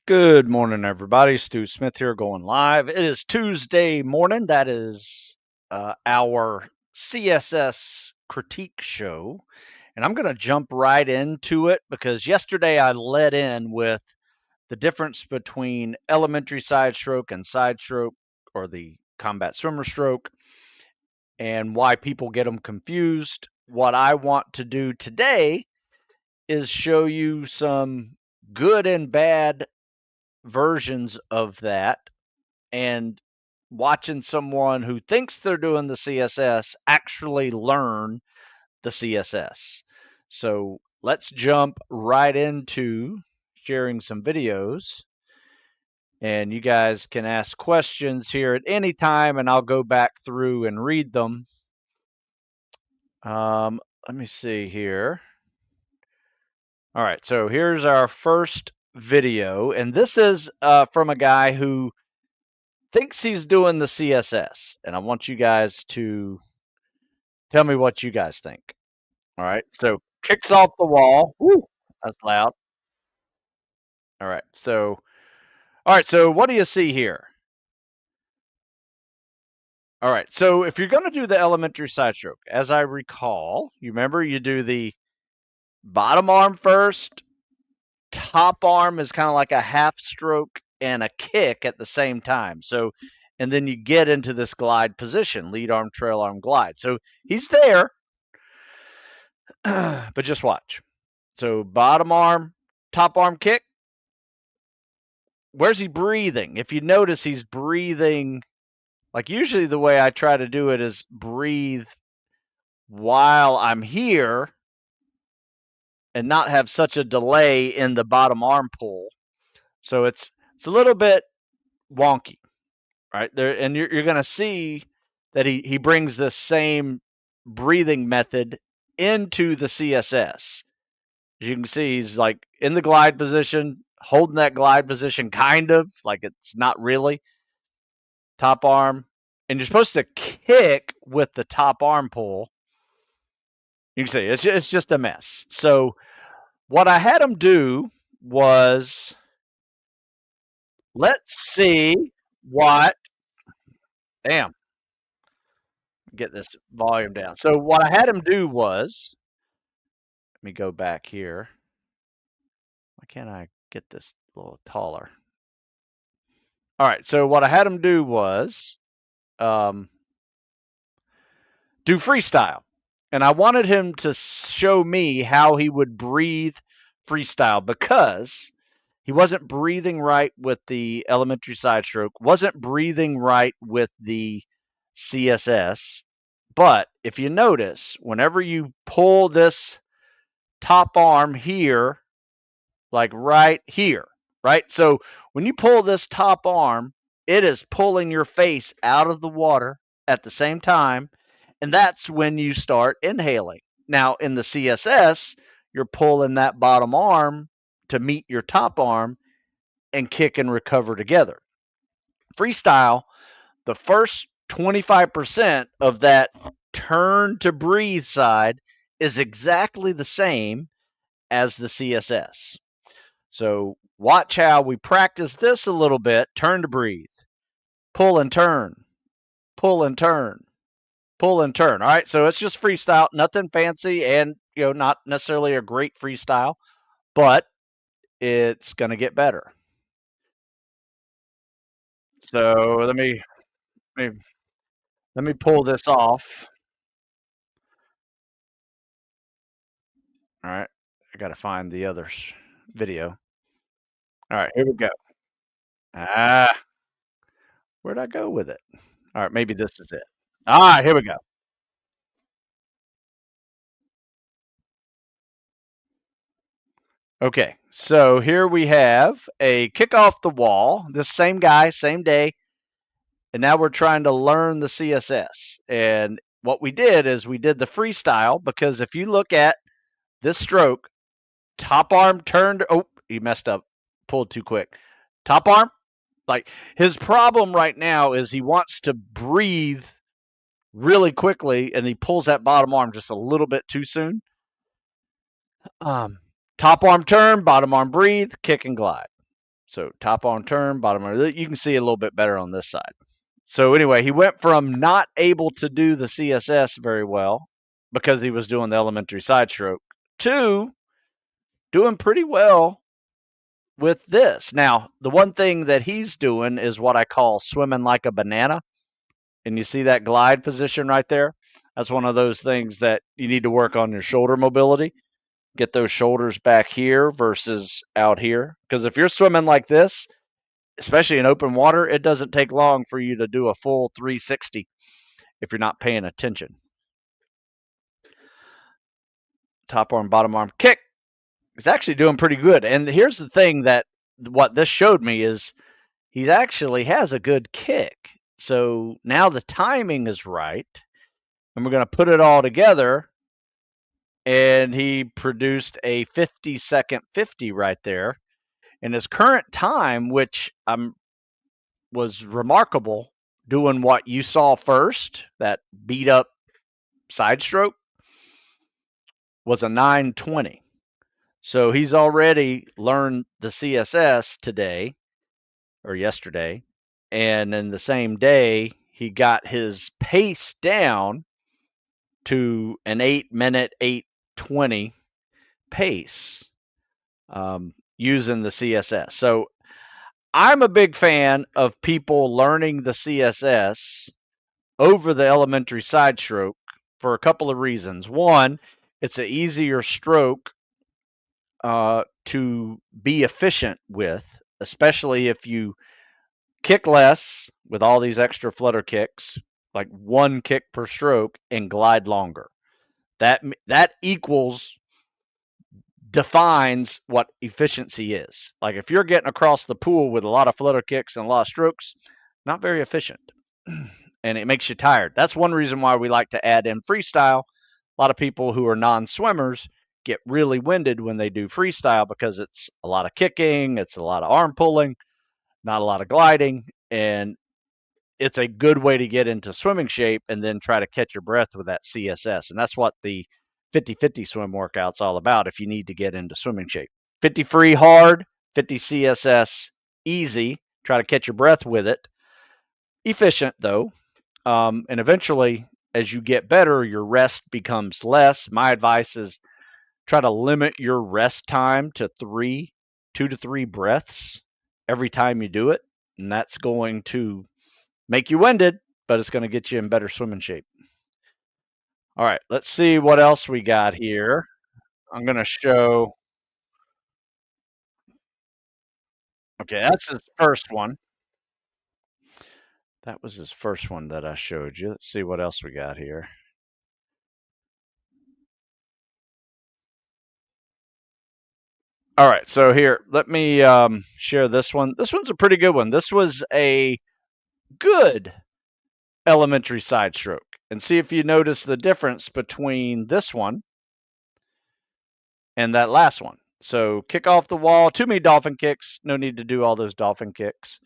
Good morning, everybody. Stu Smith here going live. It is Tuesday morning. That is our CSS critique show. And I'm going to jump right into it because yesterday I led in with the difference between elementary side stroke and side stroke, or the combat swimmer stroke, and why people get them confused. What I want to do today is show you some good and bad versions of that, and watching someone who thinks they're doing the CSS actually learn the CSS. So let's jump right into sharing some videos, and you guys can ask questions here at any time, and I'll go back through and read them. Let me see here. All right, so here's our first video, and this is from a guy who thinks he's doing the CSS, and I want you guys to tell me what you guys think. All right, so kicks off the wall. Woo, that's loud. All right, so what do you see here? All right, so if you're going to do the elementary side stroke, as I recall, you remember you do the bottom arm first, top arm is kind of like a half stroke and a kick at the same time. So, and then you get into this glide position, lead arm, trail arm, glide. So he's there, but just watch. So bottom arm, top arm kick. Where's he breathing? If you notice, he's breathing like usually the way I try to do it is breathe while I'm here and not have such a delay in the bottom arm pull. So it's a little bit wonky, right there, and you're going to see that he brings this same breathing method into the CSS. As you can see, he's like in the glide position, holding that glide position, kind of like it's not really top arm, and you're supposed to kick with the top arm pull. You can see it's just a mess. So what I had him do was, let's see what. Damn, get this volume down. So what I had him do was, let me go back here. Why can't I get this a little taller? All right. So what I had him do was do freestyle. And I wanted him to show me how he would breathe freestyle, because he wasn't breathing right with the elementary side stroke, wasn't breathing right with the CSS. But if you notice, whenever you pull this top arm here, like right here, right? So when you pull this top arm, it is pulling your face out of the water at the same time. And that's when you start inhaling. Now, in the CSS, you're pulling that bottom arm to meet your top arm and kick and recover together. Freestyle, the first 25% of that turn to breathe side is exactly the same as the CSS. So watch how we practice this a little bit. Turn to breathe, pull and turn, pull and turn, pull and turn. All right, so it's just freestyle, nothing fancy, and not necessarily a great freestyle, but it's going to get better. So let me pull this off. All right, I got to find the other video. All right, here we go. Where'd I go with it? All right, maybe this is it. All right, here we go. Okay, so here we have a kick off the wall. This same guy, same day, and now we're trying to learn the CSS. And what we did is we did the freestyle, because if you look at this stroke, top arm turned. Oh, he messed up, pulled too quick. Top arm, like his problem right now is he wants to breathe really quickly, and he pulls that bottom arm just a little bit too soon. Top arm turn, bottom arm breathe, kick and glide. So top arm turn, bottom arm. You can see a little bit better on this side. So anyway, he went from not able to do the CSS very well because he was doing the elementary side stroke to doing pretty well with this. Now, the one thing that he's doing is what I call swimming like a banana. And you see that glide position right there? That's one of those things that you need to work on your shoulder mobility. Get those shoulders back here versus out here. Because if you're swimming like this, especially in open water, it doesn't take long for you to do a full 360 if you're not paying attention. Top arm, bottom arm, kick. He's actually doing pretty good. And here's the thing that what this showed me is he actually has a good kick. So now the timing is right. And we're going to put it all together. And he produced a 50-second 50 right there. And his current time, which was remarkable, doing what you saw first, that beat up side stroke, was a 9:20. So he's already learned the CSS today or yesterday. And in the same day, he got his pace down to an 8-minute, 8:20 pace using the CSS. So I'm a big fan of people learning the CSS over the elementary side stroke for a couple of reasons. One, it's an easier stroke to be efficient with, especially if you kick less with all these extra flutter kicks, like one kick per stroke, and glide longer. That defines what efficiency is. Like if you're getting across the pool with a lot of flutter kicks and a lot of strokes, not very efficient. And it makes you tired. That's one reason why we like to add in freestyle. A lot of people who are non-swimmers get really winded when they do freestyle because it's a lot of kicking, it's a lot of arm pulling, not a lot of gliding, and it's a good way to get into swimming shape and then try to catch your breath with that CSS. And that's what the 50-50 swim workout's all about if you need to get into swimming shape. 50 free hard, 50 CSS easy, try to catch your breath with it. Efficient though. And eventually, as you get better, your rest becomes less. My advice is try to limit your rest time to 2 to 3 breaths every time you do it. And that's going to make you winded, but it's going to get you in better swimming shape. All right, let's see what else we got here. I'm going to show. Okay, that's his first one. That was his first one that I showed you. Let's see what else we got here. All right, so here, let me share this one. This one's a pretty good one. This was a good elementary side stroke. And see if you notice the difference between this one and that last one. So kick off the wall, too many dolphin kicks. No need to do all those dolphin kicks.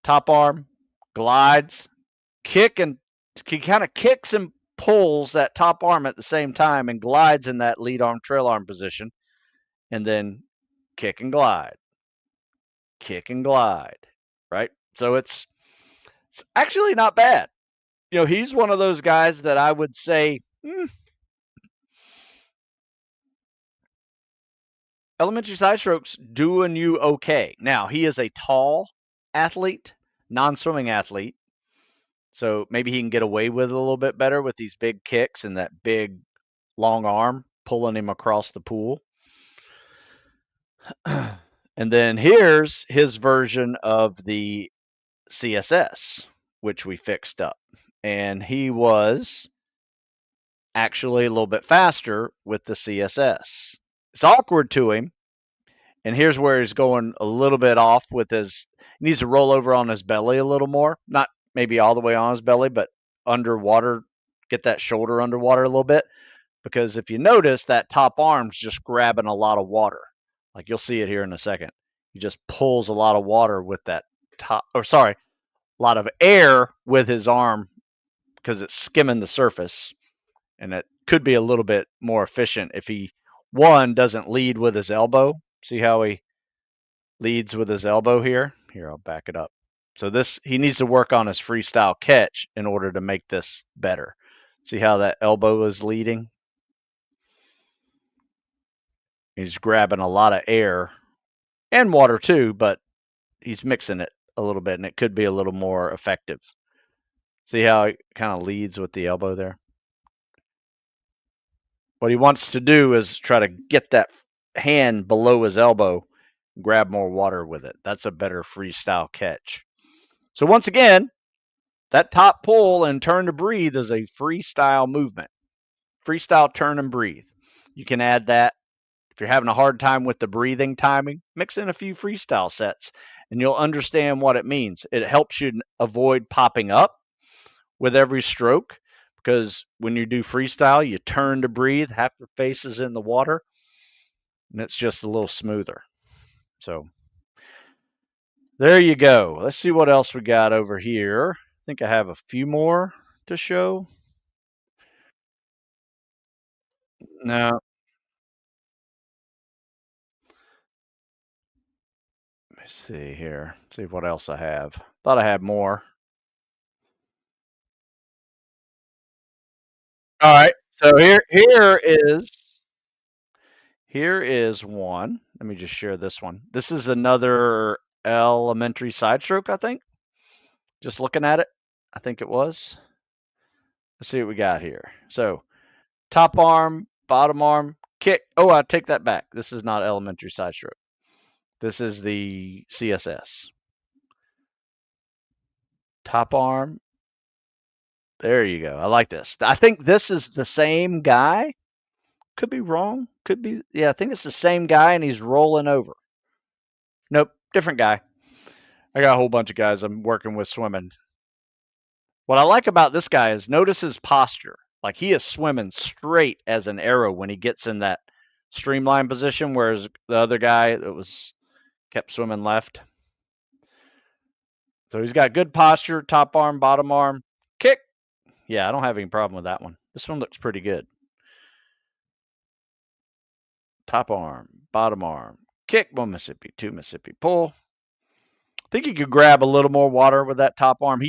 Top arm, glides, kick, and he kind of kicks and pulls that top arm at the same time and glides in that lead arm, trail arm position. And then kick and glide, right? So it's actually not bad. You know, he's one of those guys that I would say, elementary side strokes doing you okay. Now, he is a tall athlete, non-swimming athlete. So maybe he can get away with it a little bit better with these big kicks and that big long arm pulling him across the pool. And then here's his version of the CSS, which we fixed up. And he was actually a little bit faster with the CSS. It's awkward to him. And here's where he's going a little bit off with his, he needs to roll over on his belly a little more. Not maybe all the way on his belly, but underwater, get that shoulder underwater a little bit. Because if you notice, that top arm's just grabbing a lot of water. Like you'll see it here in a second. He just pulls a lot of water with that top, or sorry, a lot of air with his arm because it's skimming the surface. And it could be a little bit more efficient if he, one, doesn't lead with his elbow. See how he leads with his elbow here. Here, I'll back it up. So this, he needs to work on his freestyle catch in order to make this better. See how that elbow is leading? He's grabbing a lot of air and water too, but he's mixing it a little bit, and it could be a little more effective. See how it kind of leads with the elbow there? What he wants to do is try to get that hand below his elbow, grab more water with it. That's a better freestyle catch. So once again, that top pull and turn to breathe is a freestyle movement. Freestyle turn and breathe. You can add that. If you're having a hard time with the breathing timing, mix in a few freestyle sets and you'll understand what it means. It helps you avoid popping up with every stroke, because when you do freestyle, you turn to breathe, half your face is in the water, and it's just a little smoother. So there you go. Let's see what else we got over here. I think I have a few more to show. No, let me see here. See what else I have. Thought I had more. All right. So here is one. Let me just share this one. This is another elementary side stroke, I think. Just looking at it, I think it was. Let's see what we got here. So top arm, bottom arm, kick. Oh, I take that back. This is not elementary side stroke. This is the CSS. Top arm. There you go. I like this. I think this is the same guy. Could be wrong. Could be. Yeah, I think it's the same guy and he's rolling over. Nope, different guy. I got a whole bunch of guys I'm working with swimming. What I like about this guy is notice his posture. Like he is swimming straight as an arrow when he gets in that streamlined position, whereas the other guy that was kept swimming left. So he's got good posture, top arm, bottom arm, kick. Yeah, I don't have any problem with that one. This one looks pretty good. Top arm, bottom arm, kick, 1 Mississippi, 2 Mississippi, pull. I think he could grab a little more water with that top arm.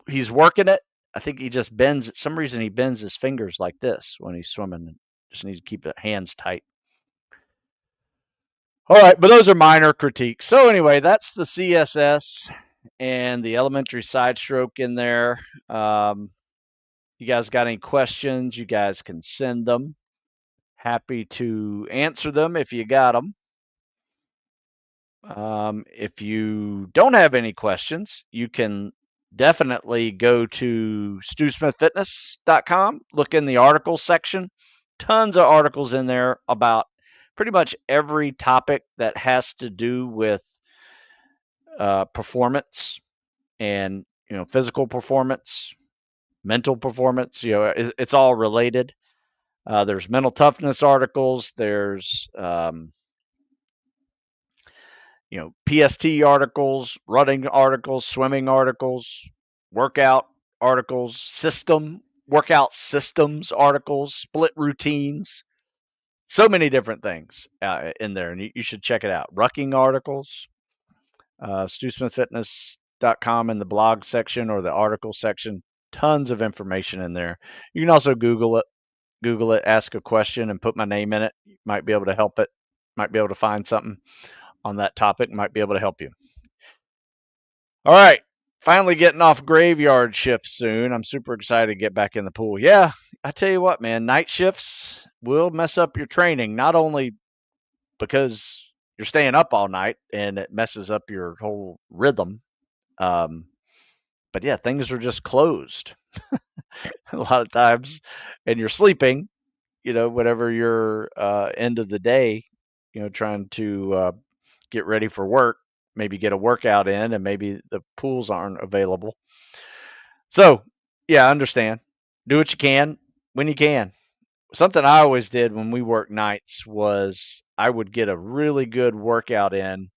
He's working it. I think he just bends. For some reason he bends his fingers like this when he's swimming. Just need to keep the hands tight. All right, but those are minor critiques. So anyway, that's the CSS and the elementary side stroke in there. You guys got any questions? You guys can send them. Happy to answer them if you got them. If you don't have any questions, you can definitely go to stewsmithfitness.com, look in the articles section. Tons of articles in there about pretty much every topic that has to do with performance and physical performance, mental performance. It's all related. There's mental toughness articles. There's PST articles, running articles, swimming articles, workout articles, workout systems articles, split routines. So many different things in there, and you should check it out. Rucking articles, stewsmithfitness.com in the blog section or the article section. Tons of information in there. You can also Google it, ask a question, and put my name in it. You might be able to help it. Might be able to find something on that topic. Might be able to help you. All right. Finally getting off graveyard shift soon. I'm super excited to get back in the pool. Yeah, I tell you what, man, night shifts will mess up your training, not only because you're staying up all night and it messes up your whole rhythm. But yeah, things are just closed a lot of times, and you're sleeping, whatever your end of the day, trying to get ready for work, maybe get a workout in, and maybe the pools aren't available. So, yeah, I understand. Do what you can when you can. Something I always did when we worked nights was I would get a really good workout in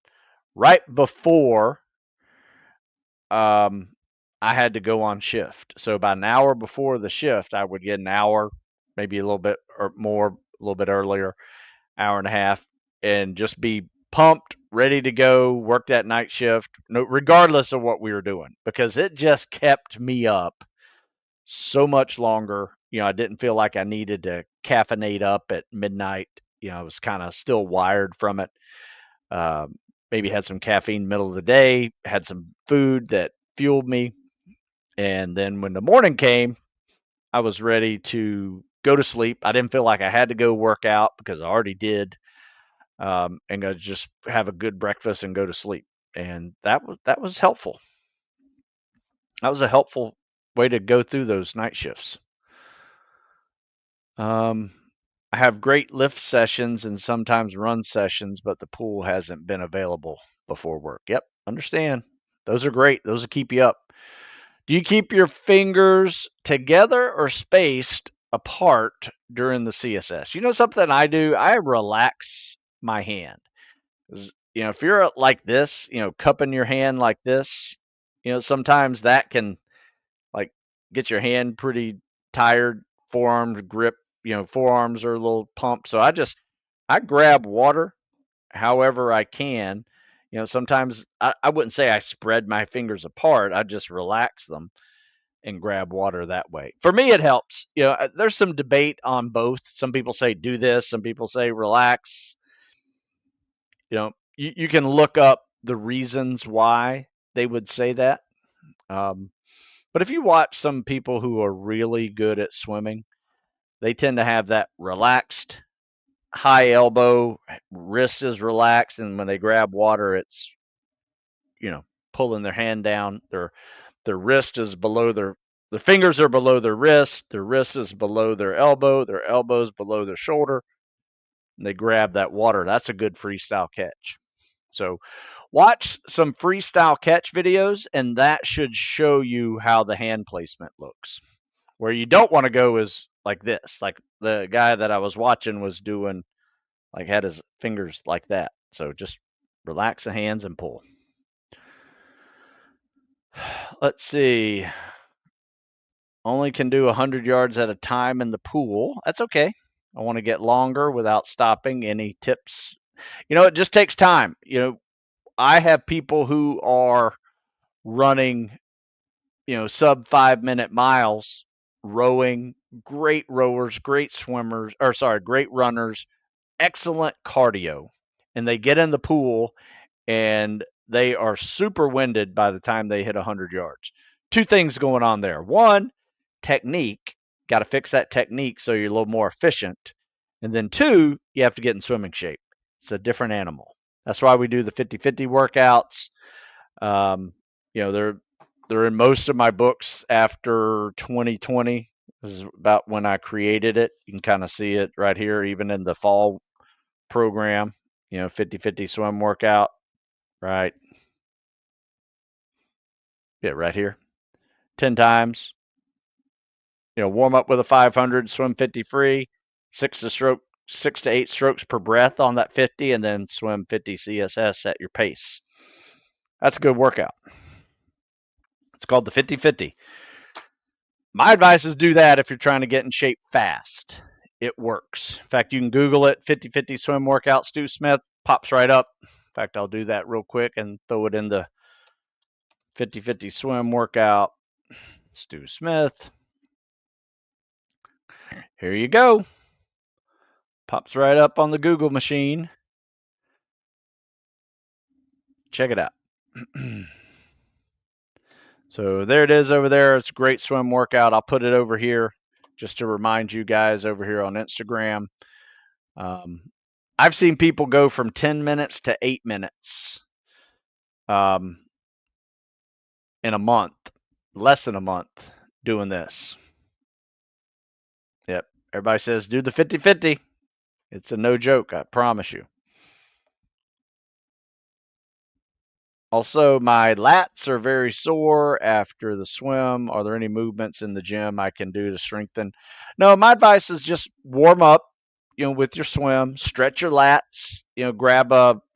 right before I had to go on shift. So about an hour before the shift, I would get an hour, maybe a little bit or more, a little bit earlier, hour and a half, and just be pumped, ready to go, work that night shift, no, regardless of what we were doing, because it just kept me up so much longer. I didn't feel like I needed to caffeinate up at midnight. I was kind of still wired from it. Maybe had some caffeine middle of the day, had some food that fueled me. And then when the morning came, I was ready to go to sleep. I didn't feel like I had to go work out because I already did. And go just have a good breakfast and go to sleep. And that was helpful. That was a helpful way to go through those night shifts. I have great lift sessions and sometimes run sessions, but the pool hasn't been available before work. Yep, understand. Those are great. Those will keep you up. Do you keep your fingers together or spaced apart during the CSS? Something I do? I relax my hand. If you're like this, cupping your hand like this, sometimes that can like get your hand pretty tired, forearms grip, forearms are a little pumped. So I grab water however I can. Sometimes I wouldn't say I spread my fingers apart. I just relax them and grab water that way. For me, it helps. There's some debate on both. Some people say do this. Some people say relax. You can look up the reasons why they would say that. But if you watch some people who are really good at swimming, they tend to have that relaxed high elbow, wrist is relaxed, and when they grab water, it's pulling their hand down. Their wrist is below their fingers are below their wrist is below their elbow's below their shoulder, and they grab that water. That's a good freestyle catch. So watch some freestyle catch videos, and that should show you how the hand placement looks. Where you don't want to go is like this. Like the guy that I was watching was doing, like had his fingers like that. So just relax the hands and pull. Let's see. Only can do 100 yards at a time in the pool. That's okay. I want to get longer without stopping. Any tips? It just takes time. I have people who are running, sub 5 minute miles, rowing, great rowers, great swimmers, or sorry, great runners, excellent cardio. And they get in the pool and they are super winded by the time they hit 100 yards. Two things going on there. One, technique. Got to fix that technique so you're a little more efficient. And then two, you have to get in swimming shape. It's a different animal. That's why we do the 50-50 workouts. They're in most of my books after 2020. This is about when I created it. You can kind of see it right here, even in the fall program. 50-50 swim workout, right? Yeah, right here. 10 times. Warm up with a 500, swim 50 free, 6 to 8 strokes per breath on that 50, and then swim 50 CSS at your pace. That's a good workout. It's called the 50-50. My advice is do that if you're trying to get in shape fast. It works. In fact, you can Google it, 50-50 swim workout, Stu Smith, pops right up. In fact, I'll do that real quick and throw it in the 50-50 swim workout, Stu Smith. Here you go. Pops right up on the Google machine. Check it out. So there it is over there. It's a great swim workout. I'll put it over here just to remind you guys over here on Instagram. I've seen people go from 10 minutes to 8 minutes in a month, less than a month, doing this. Yep. Everybody says do the 50-50. It's a no joke, I promise you. Also, my lats are very sore after the swim. Are there any movements in the gym I can do to strengthen? No, my advice is just warm up, with your swim, stretch your lats, grab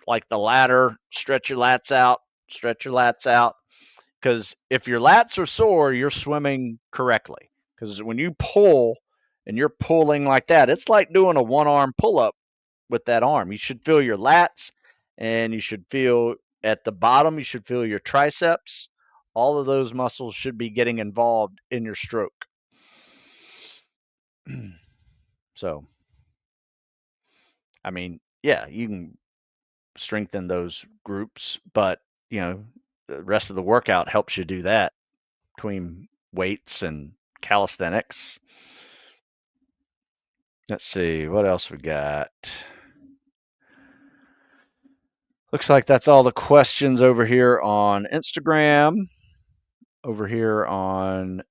like the ladder, stretch your lats out. Because if your lats are sore, you're swimming correctly. Because when you pull and you're pulling like that, it's like doing a one arm pull up with that arm. You should feel your lats and you should feel at the bottom, you should feel your triceps. All of those muscles should be getting involved in your stroke. So, I mean, yeah, you can strengthen those groups, but the rest of the workout helps you do that between weights and calisthenics. Let's see what else we got. Looks like that's all the questions over here on Instagram, over here on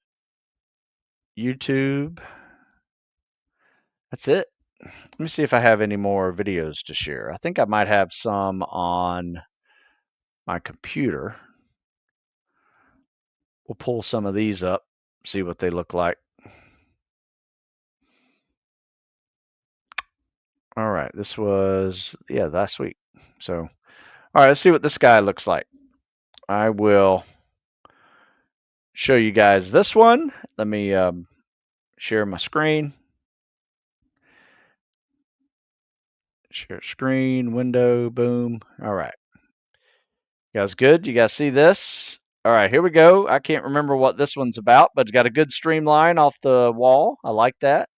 YouTube. That's it. Let me see if I have any more videos to share. I think I might have some on my computer. We'll pull some of these up, see what they look like. All right, this was, last week. So, all right, let's see what this guy looks like. I will show you guys this one. Let me share my screen. Share screen, window, boom. All right. You guys good? You guys see this? All right, here we go. I can't remember what this one's about, but it's got a good streamline off the wall. I like that.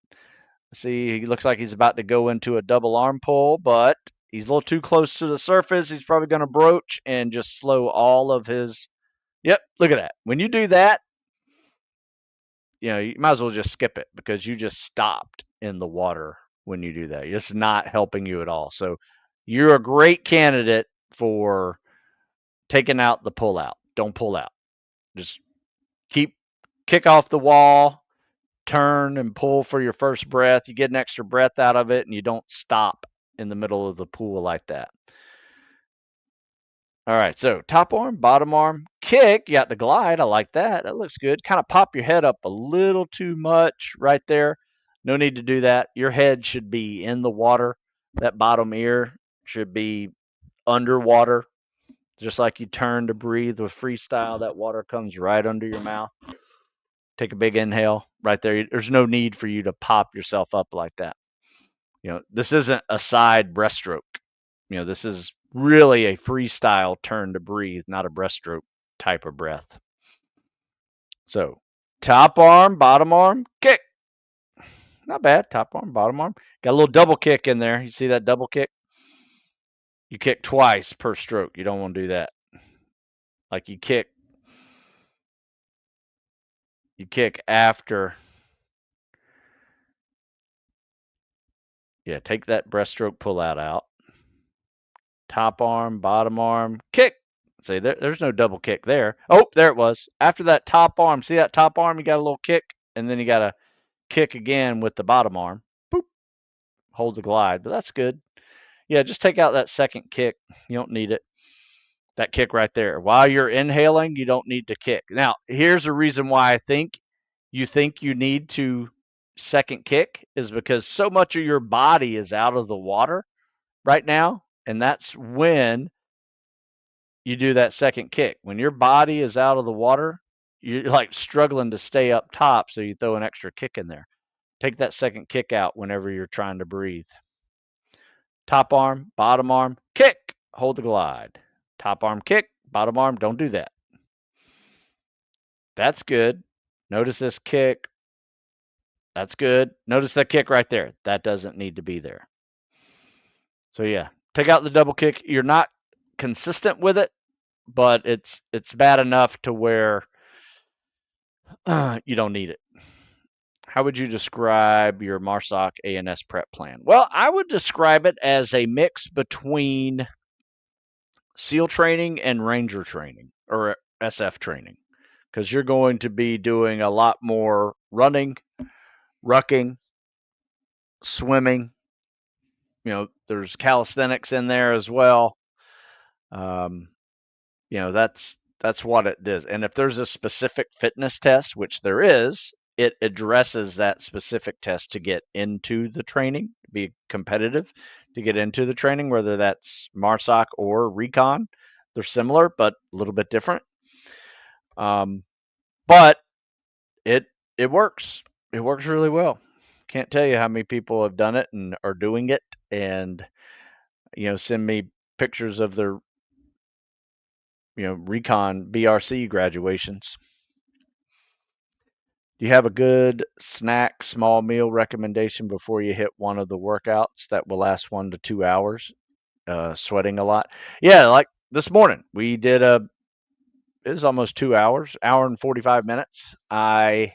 See, he looks like he's about to go into a double arm pull, but he's a little too close to the surface. He's probably going to broach and just slow all of his. Yep, look at that. When you do that, you might as well just skip it because you just stopped in the water when you do that. It's not helping you at all. So you're a great candidate for taking out the pull out. Don't pull out. Just kick off the wall, turn and pull for your first breath. You get an extra breath out of it and you don't stop in the middle of the pool like that. All right, so top arm, bottom arm, kick. You got the glide. I like that. That looks good. Kind of pop your head up a little too much right there. No need to do that. Your head should be in the water. That bottom ear should be underwater. Just like you turn to breathe with freestyle, that water comes right under your mouth. Take a big inhale right there. There's no need for you to pop yourself up like that. This isn't a side breaststroke. This is really a freestyle turn to breathe, not a breaststroke type of breath. So top arm, bottom arm, kick. Not bad. Top arm, bottom arm. Got a little double kick in there. You see that double kick? You kick twice per stroke. You don't want to do that. Like you kick after. Yeah, take that breaststroke pull out. Top arm, bottom arm, kick. See, there's no double kick there. Oh, there it was. After that top arm, see that top arm? You got a little kick, and then you got to kick again with the bottom arm. Boop. Hold the glide, but that's good. Yeah, just take out that second kick. You don't need it. That kick right there. While you're inhaling, you don't need to kick. Now, here's the reason why I think you need to second kick is because so much of your body is out of the water right now, and that's when you do that second kick. When your body is out of the water, you're like struggling to stay up top, so you throw an extra kick in there. Take that second kick out whenever you're trying to breathe. Top arm, bottom arm, kick. Hold the glide. Top arm kick, bottom arm, don't do that. That's good. Notice this kick. That's good. Notice that kick right there. That doesn't need to be there. So yeah, take out the double kick. You're not consistent with it, but it's bad enough to where you don't need it. How would you describe your MARSOC ANS prep plan? Well, I would describe it as a mix between SEAL training and Ranger training or SF training, because you're going to be doing a lot more running, rucking, swimming. There's calisthenics in there as well. That's what it is. And if there's a specific fitness test, which there is, it addresses that specific test to get into the training, be competitive, to get into the training, whether that's MARSOC or recon. They're similar, but a little bit different. But it works. It works really well. Can't tell you how many people have done it and are doing it, and send me pictures of their recon BRC graduations. Do you have a good snack, small meal recommendation before you hit one of the workouts that will last 1 to 2 hours? Sweating a lot. Yeah, like this morning, we did it was almost 2 hours, hour and 45 minutes. I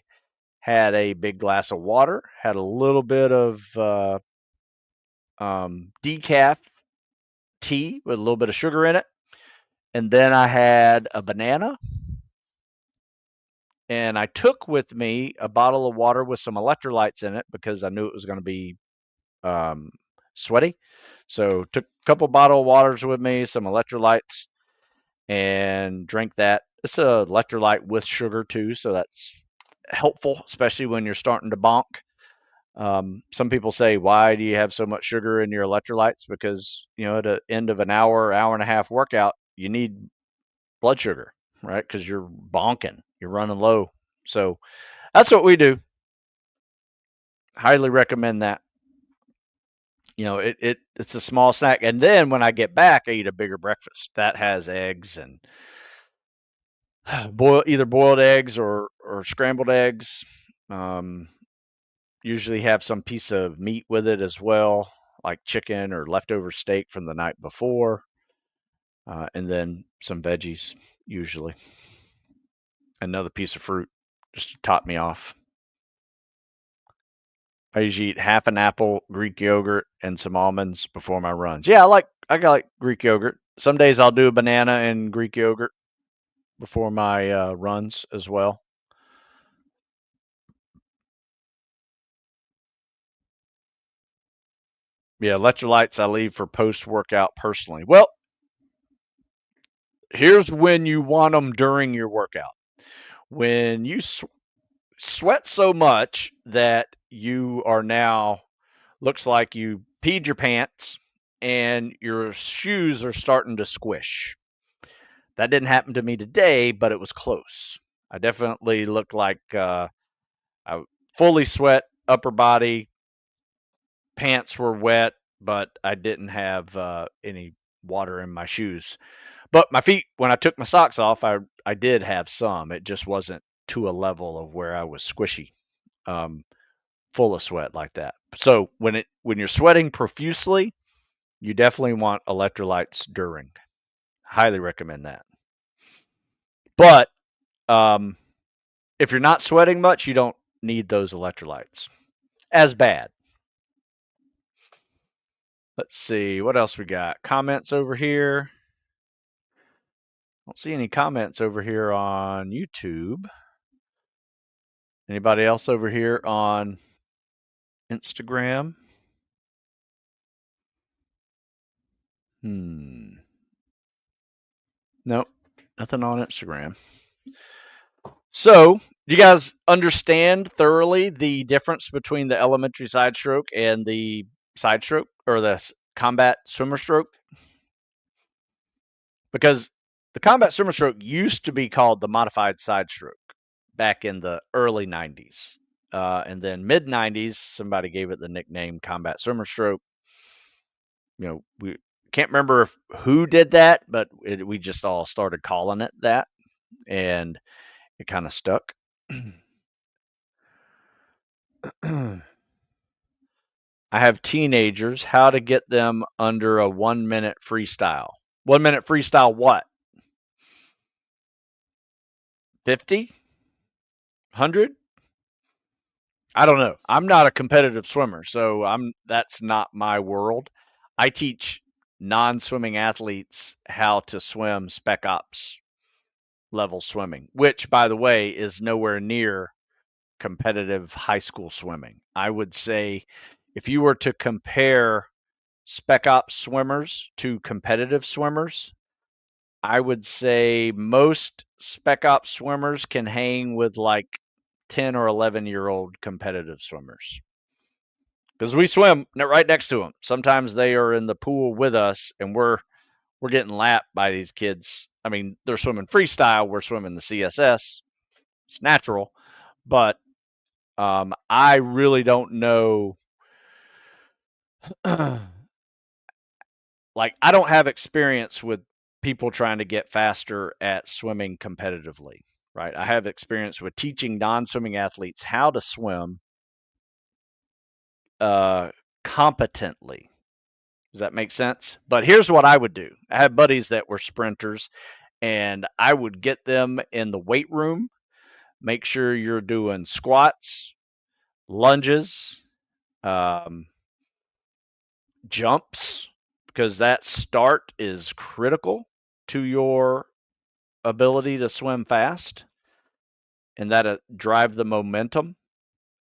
had a big glass of water, had a little bit of decaf tea with a little bit of sugar in it. And then I had a banana, and I took with me a bottle of water with some electrolytes in it because I knew it was going to be um, sweaty. So took a couple bottle of waters with me, some electrolytes, and drank that. It's a electrolyte with sugar too, so that's helpful, especially when you're starting to bonk. Some people say, "Why do you have so much sugar in your electrolytes?" Because at the end of an hour, hour and a half workout, you need blood sugar, right? Because you're bonking, you're running low. So that's what we do. Highly recommend that. It's a small snack, and then when I get back, I eat a bigger breakfast that has eggs and either boiled eggs or scrambled eggs. Um, Usually have some piece of meat with it as well, like chicken or leftover steak from the night before, and then some veggies usually. Another piece of fruit just to top me off. I usually eat half an apple, Greek yogurt, and some almonds before my runs. Yeah, I like Greek yogurt. Some days I'll do a banana and Greek yogurt before my runs as well. Yeah, electrolytes I leave for post workout personally. Well, here's when you want them during your workout. When you sweat so much that you are now looks like you peed your pants and your shoes are starting to squish. That didn't happen to me today, but it was close. I definitely looked like I fully sweat, upper body, pants were wet, but I didn't have any water in my shoes. But my feet, when I took my socks off, I did have some. It just wasn't to a level of where I was squishy, um, full of sweat like that. So when you're sweating profusely, you definitely want electrolytes during. Highly recommend that. But um, if you're not sweating much, you don't need those electrolytes as bad. Let's see what else we got. Comments over here. I don't see any comments over here on YouTube. Anybody else over here on Instagram? Nope, nothing on Instagram. So, do you guys understand thoroughly the difference between the elementary side stroke and the side stroke or the combat swimmer stroke? Because the combat swimmer stroke used to be called the modified side stroke back in the early 90s. And then mid 90s, somebody gave it the nickname combat swimmer stroke. We can't remember who did that, but we just all started calling it that, and it kind of stuck. I have teenagers. How to get them under a 1 minute freestyle? 1 minute freestyle what? 50? 100? I don't know. I'm not a competitive swimmer, so that's not my world. I teach non-swimming athletes how to swim spec ops level swimming, which by the way is nowhere near competitive high school swimming. I would say if you were to compare spec ops swimmers to competitive swimmers, I would say most spec ops swimmers can hang with like 10 or 11-year-old competitive swimmers because we swim right next to them. Sometimes they are in the pool with us, and we're getting lapped by these kids. I mean, they're swimming freestyle. We're swimming the CSS. It's natural, but I really don't know like I don't have experience with people trying to get faster at swimming competitively, right? I have experience with teaching non-swimming athletes how to swim uh, competently. Does that make sense? But here's what I would do. I had buddies that were sprinters, and I would get them in the weight room. Make sure you're doing squats, lunges, um, jumps, because that start is critical to your ability to swim fast, and that drive the momentum.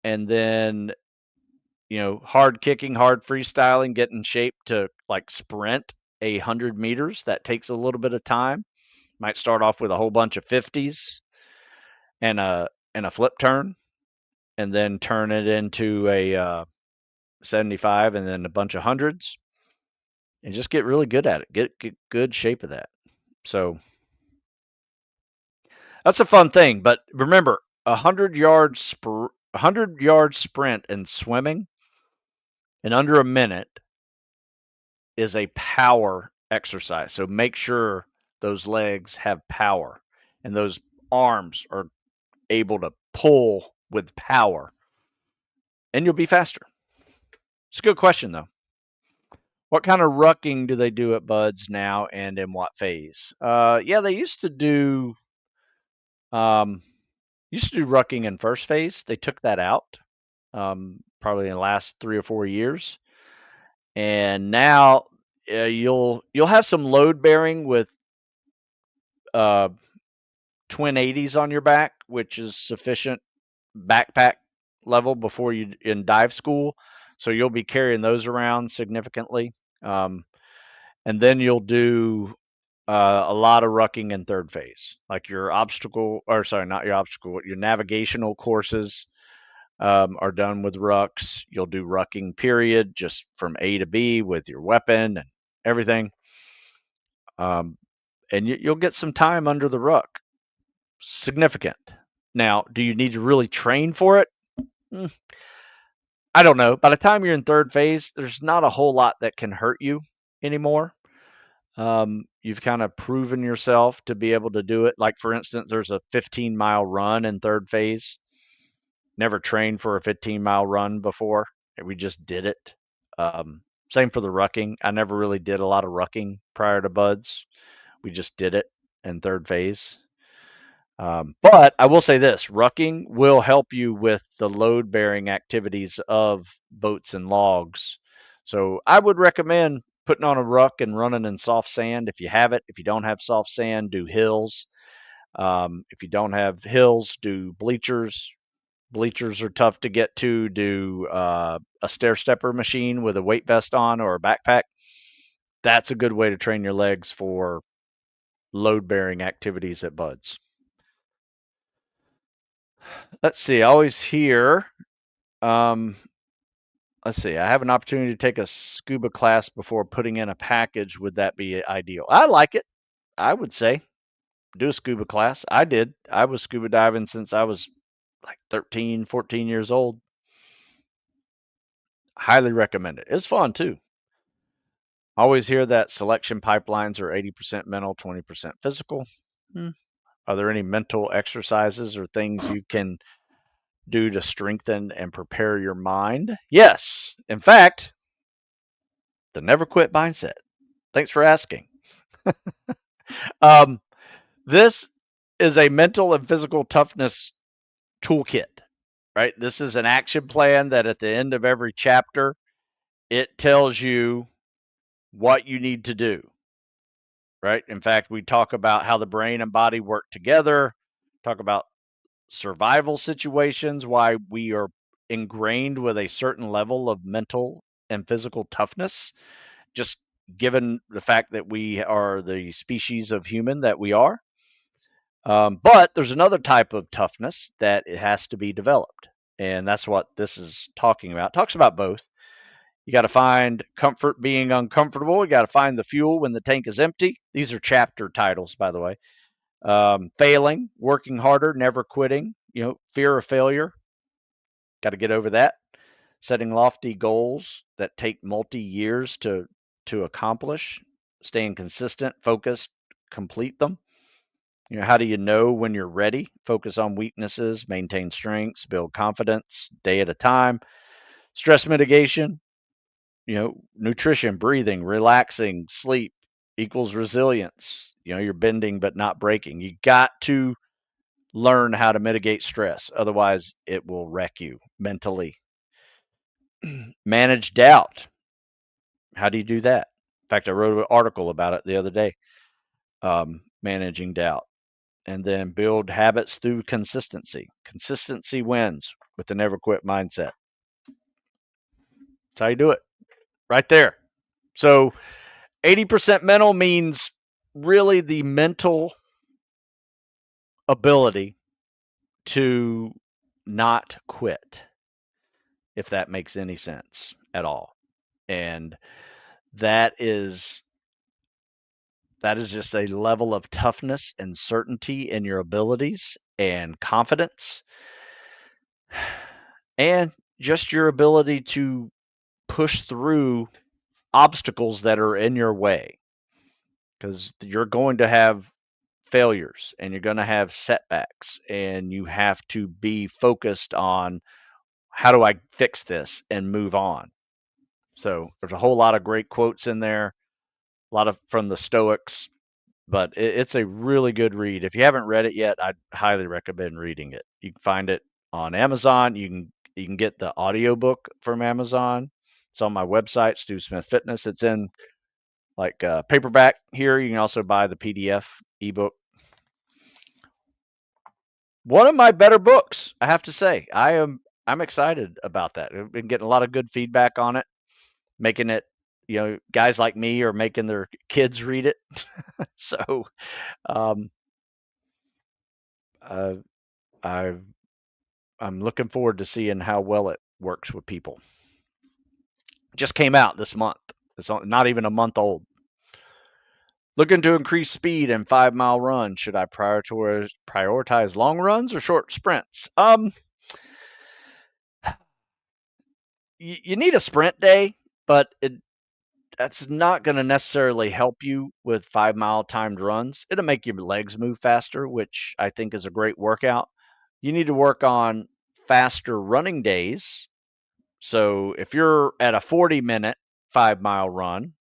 And then, hard kicking, hard freestyling, get in shape to like sprint 100 meters. That takes a little bit of time. Might start off with a whole bunch of 50s and a flip turn, and then turn it into a 75, and then a bunch of hundreds, and just get really good at it. Get good shape of that. So that's a fun thing. But remember, 100-yard sprint in swimming in under a minute is a power exercise. So make sure those legs have power and those arms are able to pull with power, and you'll be faster. It's a good question, though. What kind of rucking do they do at Buds now, and in what phase? Yeah, they um, used to do rucking in first phase. They took that out probably in the last 3 or 4 years, and now you'll have some load bearing with uh, twin 80s on your back, which is sufficient backpack level before you in dive school. So you'll be carrying those around significantly. And then you'll do a lot of rucking in third phase, like your obstacle, or sorry, not your obstacle, your navigational courses are done with rucks. You'll do rucking period, just from A to B with your weapon and everything. And you'll get some time under the ruck. Significant. Now, do you need to really train for it? Mm, I don't know. By the time you're in third phase, there's not a whole lot that can hurt you anymore. You've kind of proven yourself to be able to do it. Like, for instance, there's a 15-mile run in third phase. Never trained for a 15-mile run before. We just did it. Same for the rucking. I never really did a lot of rucking prior to Buds. We just did it in third phase. But I will say this, rucking will help you with the load bearing activities of boats and logs. So I would recommend putting on a ruck and running in soft sand if you have it. If you don't have soft sand, do hills. If you don't have hills, do bleachers. Bleachers are tough to get to. Do a stair stepper machine with a weight vest on or a backpack. That's a good way to train your legs for load bearing activities at Buds. Let's see. I always hear. Um, let's see. I have an opportunity to take a scuba class before putting in a package. Would that be ideal? I like it. I would say do a scuba class. I did. I was scuba diving since I was like 13, 14 years old. Highly recommend it. It's fun too. Always hear that selection pipelines are 80% mental, 20% physical. Hmm. Are there any mental exercises or things you can do to strengthen and prepare your mind? Yes. In fact, the never quit mindset. Thanks for asking. Um, this is a mental and physical toughness toolkit, right? This is an action plan that at the end of every chapter, it tells you what you need to do, right? In fact, we talk about how the brain and body work together, talk about survival situations, why we are ingrained with a certain level of mental and physical toughness, just given the fact that we are the species of human that we are. But there's another type of toughness that it has to be developed. And that's what this is talking about. It talks about both. You got to find comfort being uncomfortable. You got to find the fuel when the tank is empty. These are chapter titles, by the way. Failing, working harder, never quitting, fear of failure. Got to get over that. Setting lofty goals that take multi years to to accomplish, staying consistent, focused, complete them. How do you know when you're ready? Focus on weaknesses, maintain strengths, build confidence, day at a time. Stress mitigation, nutrition, breathing, relaxing, sleep equals resilience. You're bending but not breaking. You got to learn how to mitigate stress. Otherwise, it will wreck you mentally. Manage doubt. How do you do that? In fact, I wrote an article about it the other day, managing doubt. And then build habits through consistency. Consistency wins with the never quit mindset. That's how you do it right there. So 80% mental means really the mental ability to not quit, if that makes any sense at all. And that is just a level of toughness and certainty in your abilities and confidence, and just your ability to push through obstacles that are in your way, because you're going to have failures and you're going to have setbacks, and you have to be focused on how do I fix this and move on. So there's a whole lot of great quotes in there, a lot of from the Stoics, but it's a really good read. If you haven't read it yet, I'd highly recommend reading it. You can find it on Amazon. You can get the audiobook from Amazon. It's on my website, Stu Smith Fitness. It's in like paperback here. You can also buy the PDF ebook. One of my better books, I have to say. I'm excited about that. I've been getting a lot of good feedback on it, making it, guys like me are making their kids read it. So um, uh, I I'm looking forward to seeing how well it works with people. Just came out this month. It's not even a month old. Looking to increase speed in 5 mile run. Should I prioritize long runs or short sprints? You need a sprint day, but that's not going to necessarily help you with 5 mile timed runs. It'll make your legs move faster, which I think is a great workout. You need to work on faster running days. So if you're at a 40-minute 5 mile run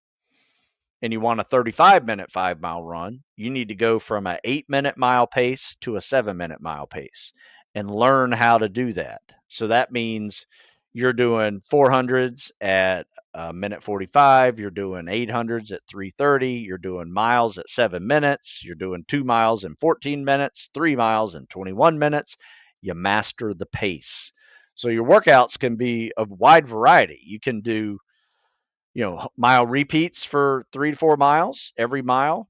and you want a 35-minute 5 mile run, you need to go from an 8-minute mile pace to a 7-minute mile pace and learn how to do that. So that means you're doing 400s at a minute 45, you're doing 800s at 3:30, you're doing miles at 7 minutes, you're doing 2 miles in 14 minutes, 3 miles in 21 minutes. You master the pace. So your workouts can be of wide variety. You can do mile repeats for 3 to 4 miles. Every mile,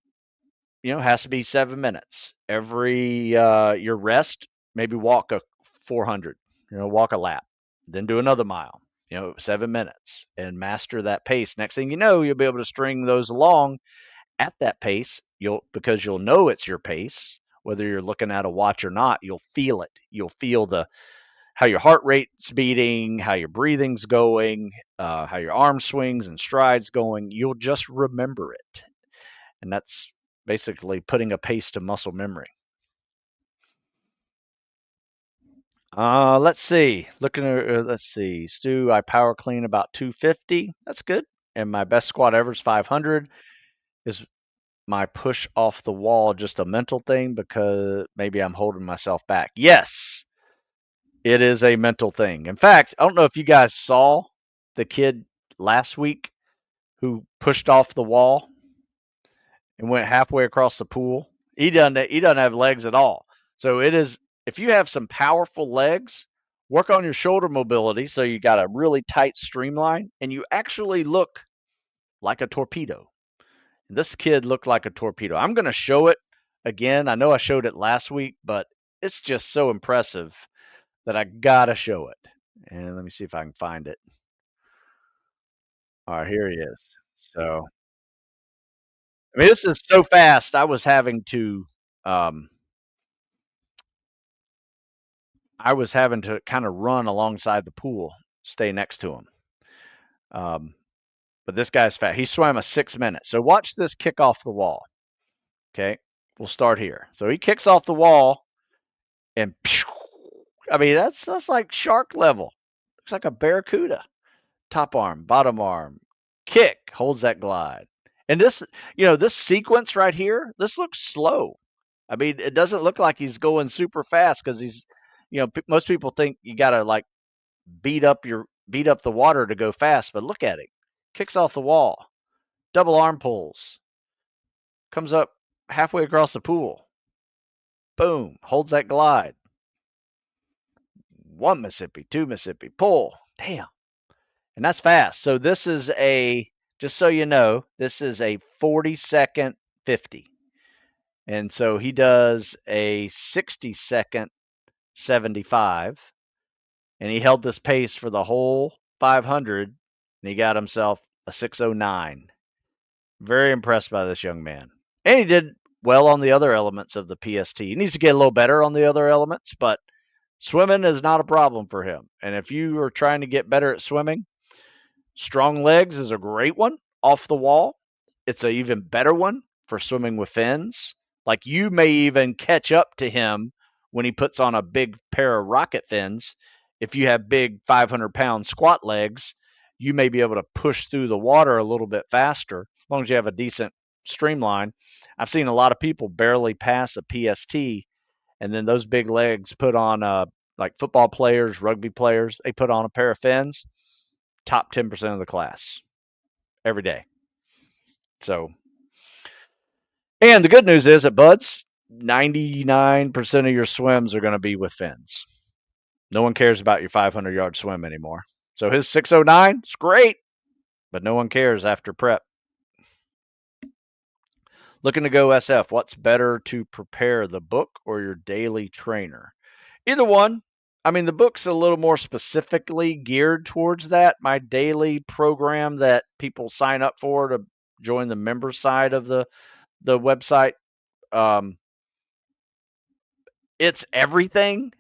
has to be 7 minutes. Every your rest, maybe walk a 400, walk a lap, then do another mile, 7 minutes, and master that pace. Next thing you know, you'll be able to string those along at that pace. Because you'll know it's your pace, whether you're looking at a watch or not. You'll feel it. You'll feel how your heart rate's beating, how your breathing's going, how your arm swings and strides going. You'll just remember it. And that's basically putting a pace to muscle memory. Let's see. Let's see. Stu, I power clean about 250. That's good. And my best squat ever is 500. Is my push off the wall just a mental thing because maybe I'm holding myself back? Yes, it is a mental thing. In fact, I don't know if you guys saw the kid last week who pushed off the wall and went halfway across the pool. He doesn't have legs at all. So it is, if you have some powerful legs, work on your shoulder mobility so you got a really tight streamline and you actually look like a torpedo. This kid looked like a torpedo. I'm going to show it again. I know I showed it last week, but it's just so impressive that I got to show it. And let me see if I can find it. All right, here he is. So, I mean, this is so fast. Um, I was having to kind of run alongside the pool, stay next to him. Um, but this guy's fast. He swam a 6 minutes. So watch this kick off the wall. Okay, we'll start here. So he kicks off the wall, and I mean that's like shark level. Looks like a barracuda. Top arm, bottom arm, kick, holds that glide. And this, this sequence right here, this looks slow. I mean, it doesn't look like he's going super fast because he's, most people think you got to like beat up the water to go fast, but look at it. Kicks off the wall, double arm pulls, comes up halfway across the pool. Boom, holds that glide. 1 Mississippi, 2 Mississippi, pull. Damn. And that's fast. So this is just so you know, this is a 40-second 50. And so he does a 60-second 75. And he held this pace for the whole 500. And he got himself a 609. Very impressed by this young man. And he did well on the other elements of the PST. He needs to get a little better on the other elements, but swimming is not a problem for him. And if you are trying to get better at swimming, strong legs is a great one off the wall. It's an even better one for swimming with fins. Like you may even catch up to him when he puts on a big pair of rocket fins. If you have big 500-pound squat legs, you may be able to push through the water a little bit faster, as long as you have a decent streamline. I've seen a lot of people barely pass a PST, and then those big legs put on, like football players, rugby players, they put on a pair of fins, top 10% of the class every day. So, and the good news is at Buds, 99% of your swims are going to be with fins. No one cares about your 500-yard swim anymore. So his 609 is great, but no one cares after prep. Looking to go SF, what's better to prepare, the book or your daily trainer? Either one. I mean, the book's a little more specifically geared towards that. My daily program that people sign up for to join the member side of the website, it's everything.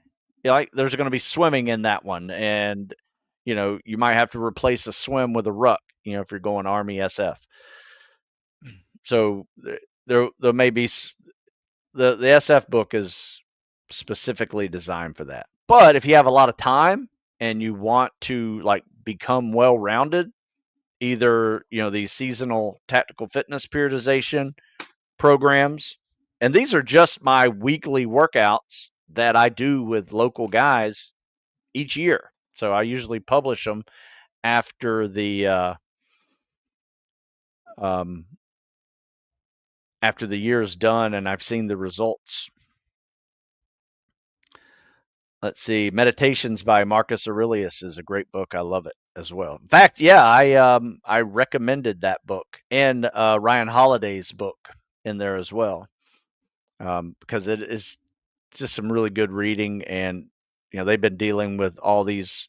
Like there's going to be swimming in that one, and you might have to replace a swim with a ruck. If you're going Army SF. So there may be the SF book is specifically designed for that. But if you have a lot of time and you want to like become well-rounded, either these seasonal tactical fitness periodization programs, and these are just my weekly workouts that I do with local guys each year. So I usually publish them after the year is done and I've seen the results. Let's see. Meditations by Marcus Aurelius is a great book. I love it as well. In fact, yeah, I recommended that book and Ryan Holiday's book in there as well, because it is just some really good reading, and they've been dealing with all these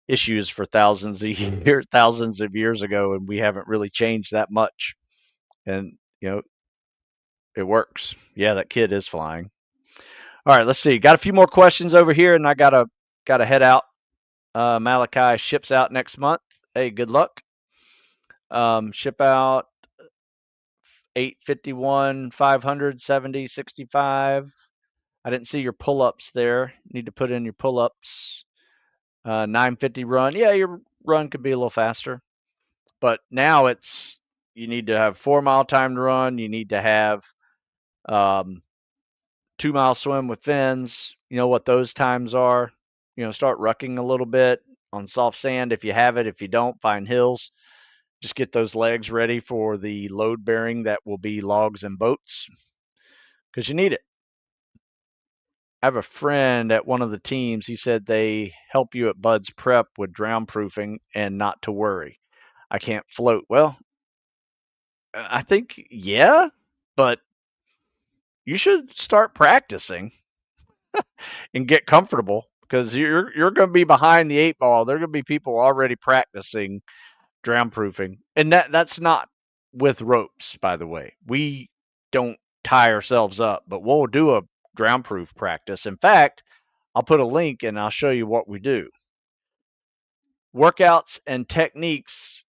issues for thousands of years ago, and we haven't really changed that much. And it works. Yeah, that kid is flying. All right, let's see. Got a few more questions over here, and I gotta head out. Malachi ships out next month. Hey, good luck. Ship out 851, 500, 70, 65. I didn't see your pull-ups there. Need to put in your pull-ups. 950 run. Yeah, your run could be a little faster, but now you need to have 4-mile time to run. You need to have 2-mile swim with fins. You know what those times are. Start rucking a little bit on soft sand if you have it. If you don't, find hills. Just get those legs ready for the load bearing that will be logs and boats, because you need it. I have a friend at one of the teams. He said they help you at Bud's Prep with drown proofing and not to worry. I can't float. Well, I think, yeah, but you should start practicing and get comfortable, because you're going to be behind the 8 ball. There are going to be people already practicing drown proofing, and that's not with ropes, by the way. We don't tie ourselves up, but we'll do a drown proof practice. In fact, I'll put a link and I'll show you what we do. Workouts and techniques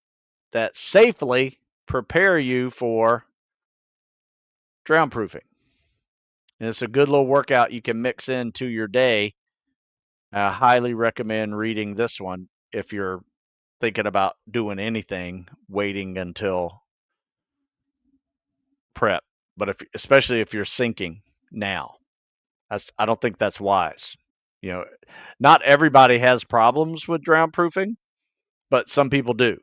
that safely prepare you for drown proofing. And it's a good little workout you can mix into your day. I highly recommend reading this one if you're thinking about doing anything, waiting until prep. But especially if you're sinking now, I don't think that's wise. You know, not everybody has problems with drown proofing, but some people do.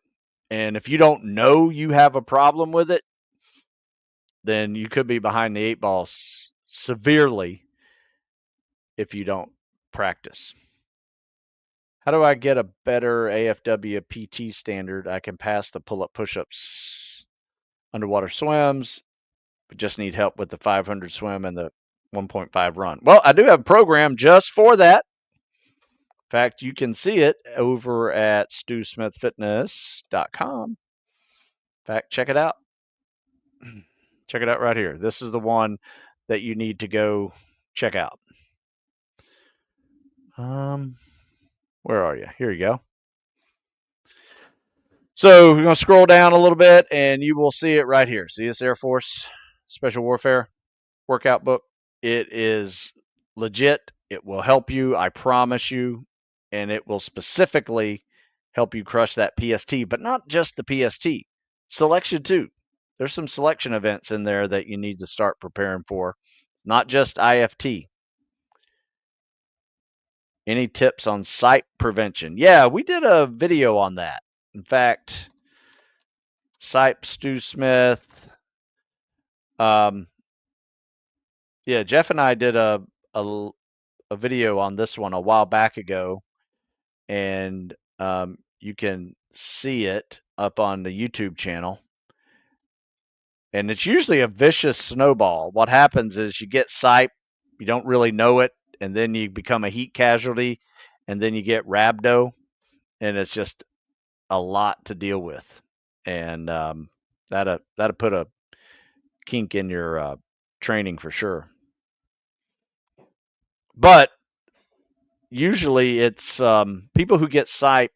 And if you don't know you have a problem with it, then you could be behind the eight ball severely if you don't practice. How do I get a better AFW PT standard? I can pass the pull-up push-ups, underwater swims, but just need help with the 500 swim and the 1.5 run. Well, I do have a program just for that. In fact, you can see it over at stewsmithfitness.com. In fact, check it out. Check it out right here. This is the one that you need to go check out. Where are you? Here you go. So we're going to scroll down a little bit and you will see it right here. See this Air Force Special Warfare workout book? It is legit. It will help you, I promise you, and it will specifically help you crush that PST, but not just the PST. Selection too. There's some selection events in there that you need to start preparing for. It's not just IFT. Any tips on site prevention? Yeah, we did a video on that. In fact, Sipe, Stu Smith. Yeah, Jeff and I did a video on this one a while back ago, and you can see it up on the YouTube channel. And it's usually a vicious snowball. What happens is you get Sipe, you don't really know it, and then you become a heat casualty, and then you get rhabdo, and it's just a lot to deal with. And that'll put a kink in your training for sure. But usually it's people who get SIPE,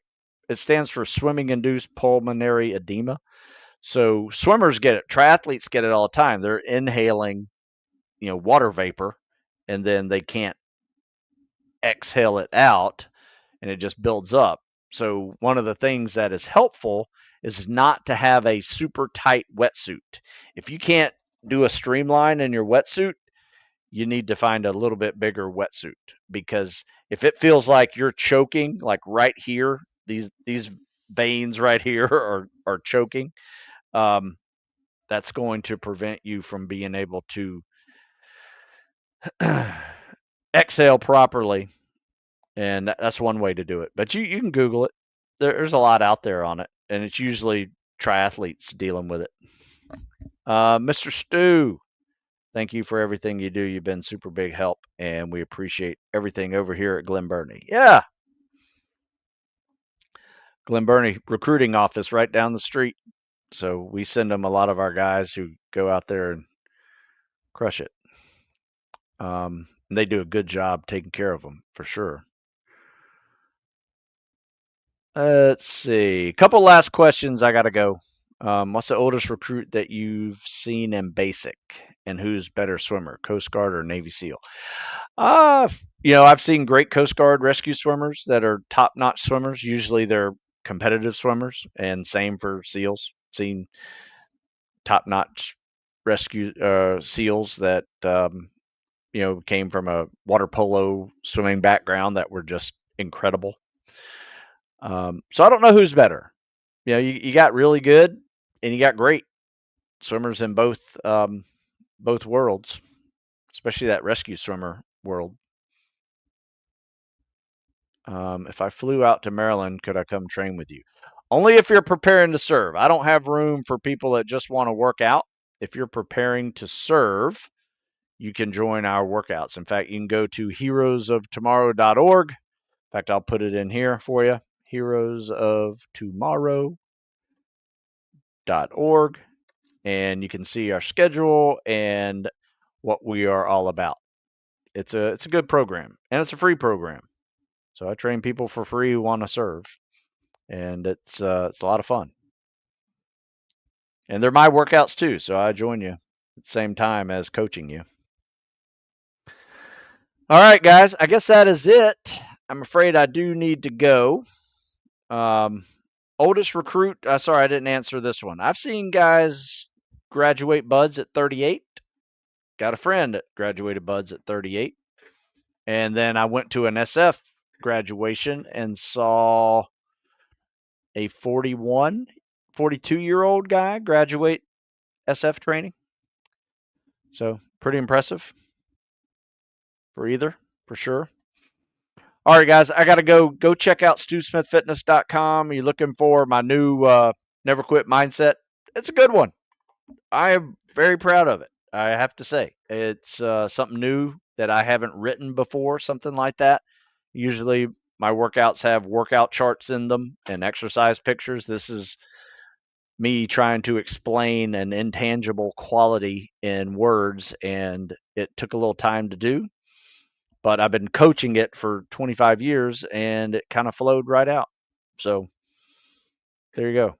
it stands for swimming-induced pulmonary edema. So swimmers get it. Triathletes get it all the time. They're inhaling, water vapor, and then they can't exhale it out, and it just builds up. So one of the things that is helpful is not to have a super tight wetsuit. If you can't do a streamline in your wetsuit, you need to find a little bit bigger wetsuit, because if it feels like you're choking, like right here, these veins right here are choking, that's going to prevent you from being able to exhale properly. And that's one way to do it. But you can Google it. There's a lot out there on it, and it's usually triathletes dealing with it. Mr. Stu, thank you for everything you do. You've been super big help, and we appreciate everything over here at Glen Burnie. Yeah. Glen Burnie recruiting office right down the street. So we send them a lot of our guys who go out there and crush it. And they do a good job taking care of them for sure. Let's see. A couple last questions. I got to go. What's the oldest recruit that you've seen in basic, and who's better swimmer, Coast Guard or Navy SEAL? I've seen great Coast Guard rescue swimmers that are top-notch swimmers. Usually they're competitive swimmers, and same for SEALs. Seen top-notch rescue SEALs that came from a water polo swimming background that were just incredible. So I don't know who's better. You got really good and you got great swimmers in both worlds, especially that rescue swimmer world. If I flew out to Maryland, could I come train with you? Only if you're preparing to serve. I don't have room for people that just want to work out. If you're preparing to serve, you can join our workouts. In fact, you can go to heroesoftomorrow.org. In fact, I'll put it in here for you. heroesoftomorrow.org. And you can see our schedule and what we are all about. It's a good program, and it's a free program. So I train people for free who want to serve, and it's a lot of fun. And they're my workouts too, so I join you at the same time as coaching you. All right, guys, I guess that is it. I'm afraid I do need to go. Oldest recruit, sorry, I didn't answer this one. I've seen guys graduate buds at 38. Got a friend that graduated buds at 38. And then I went to an SF graduation and saw a 42-year-old guy graduate SF training. So pretty impressive for either, for sure. All right, guys, I got to go. Go check out StuSmithFitness.com. You're looking for my new Never Quit mindset. It's a good one. I am very proud of it. I have to say, it's something new that I haven't written before, something like that. Usually my workouts have workout charts in them and exercise pictures. This is me trying to explain an intangible quality in words, and it took a little time to do, but I've been coaching it for 25 years and it kind of flowed right out. So there you go.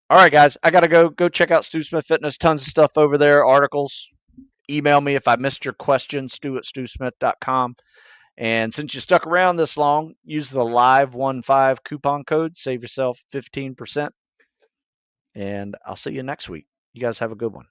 All right, guys, I got to go. Go check out Stu Smith Fitness. Tons of stuff over there, articles. Email me if I missed your question, stu@stusmith.com. And since you stuck around this long, use the live15 coupon code. Save yourself 15%. And I'll see you next week. You guys have a good one.